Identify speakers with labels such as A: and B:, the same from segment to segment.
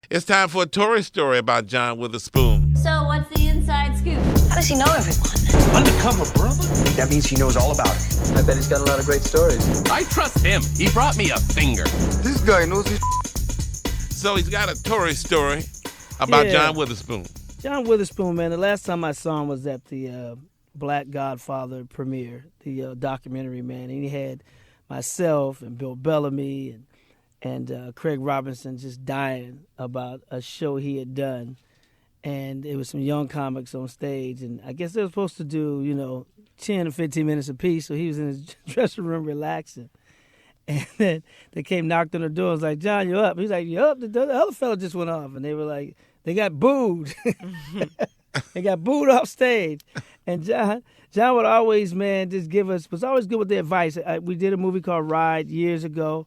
A: It's time for a Torry story about John Witherspoon.
B: So what's the inside scoop?
C: How does he know everyone?
D: Undercover brother?
E: That means he knows all about it.
F: I bet he's got a lot of great stories.
D: I trust him. He brought me a finger.
E: This guy knows his
A: So he's got a Torry story about John Witherspoon.
G: John Witherspoon, man, the last time I saw him was at the Black Godfather premiere, the documentary, man. And he had myself and Bill Bellamy and Craig Robinson just dying about a show he had done. And it was some young comics on stage. And I guess they were supposed to do, 10 or 15 minutes apiece. So he was in his dressing room relaxing. And then they came, knocked on the door. I was like, John, you up? He's like, you up? The other fella just went off. And they were like, they got booed. They got booed off stage. And John would always, man, was always good with the advice. We did a movie called Ride years ago.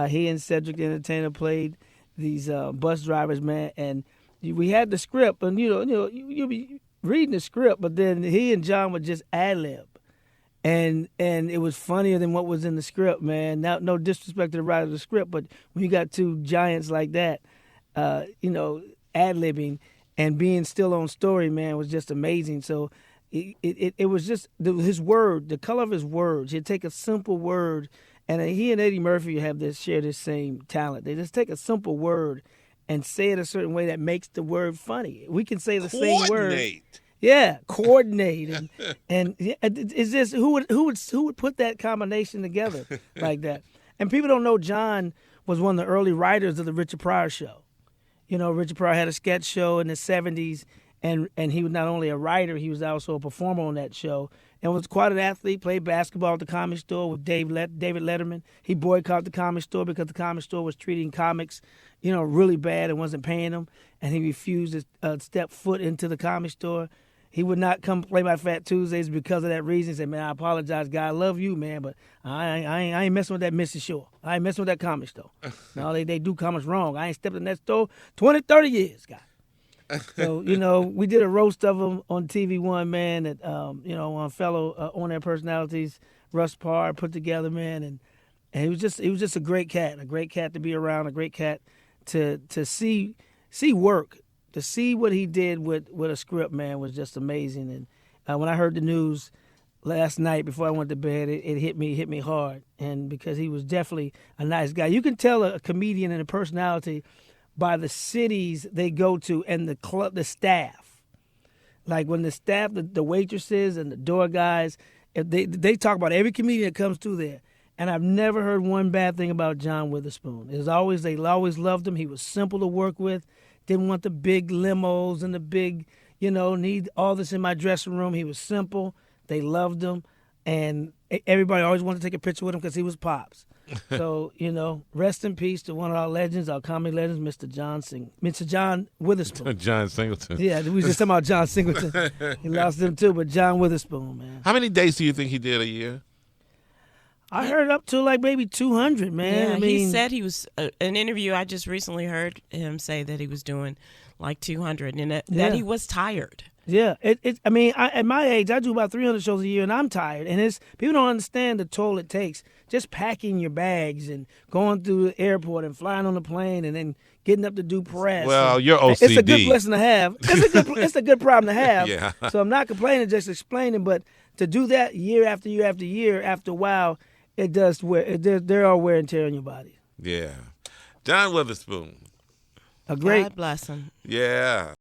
G: He and Cedric the Entertainer played these bus drivers, man. And we had the script. And, you'll be reading the script, but then he and John would just ad-lib. And it was funnier than what was in the script, man. Now, no disrespect to the writer of the script, but when you got two giants like that, ad-libbing and being still on story, man, was just amazing. So it was just his word, the color of his words. He'd take a simple word, and he and Eddie Murphy share this same talent. They just take a simple word and say it a certain way that makes the word funny. We can say the same word. Yeah, coordinate, and it's just who would put that combination together like that? And people don't know John was one of the early writers of the Richard Pryor Show. Richard Pryor had a sketch show in the '70s, and he was not only a writer, he was also a performer on that show, and was quite an athlete. Played basketball at the Comedy Store with David Letterman. He boycotted the Comedy Store because the Comedy Store was treating comics, really bad and wasn't paying them, and he refused to step foot into the Comedy Store. He would not come play my Fat Tuesdays because of that reason. He said, man, I apologize, guy. I love you, man, but I ain't messing with that Mrs. Shore. I ain't messing with that Comedy Store. No, they do comics wrong. I ain't stepped in that store 20, 30 years, guy. So, we did a roast of him on TV One, man, that, one fellow on-air personalities, Russ Parr, put together, man, and he was just a great cat to be around, a great cat to see work. To see what he did with a script, man, was just amazing. And when I heard the news last night before I went to bed, it hit me hard. And because he was definitely a nice guy. You can tell a comedian and a personality by the cities they go to and the staff. Like when the staff, the waitresses and the door guys, if they talk about every comedian that comes through there. And I've never heard one bad thing about John Witherspoon. They always loved him. He was simple to work with. Didn't want the big limos and the big, need all this in my dressing room. He was simple. They loved him. And everybody always wanted to take a picture with him because he was Pops. So, rest in peace to one of our legends, our comedy legends, Mr. John Witherspoon.
A: John Singleton.
G: Yeah, we was just talking about John Singleton. He lost him too, but John Witherspoon, man.
A: How many days do you think he did a year?
G: I heard up to like maybe 200, man.
H: Yeah,
G: I mean,
H: he said he was an interview. I just recently heard him say that he was doing like 200 and that he was tired.
G: Yeah, at my age, I do about 300 shows a year, and I'm tired. And people don't understand the toll it takes. Just packing your bags and going through the airport and flying on the plane and then getting up to do press.
A: Well, you're OCD.
G: It's a good lesson to have. It's a good problem to have.
A: Yeah.
G: So I'm not complaining, just explaining. But to do that year after year after year, after a while, it does there are wear and tear on your body.
A: Yeah. John Witherspoon.
G: A great.
H: God bless him.
A: Yeah.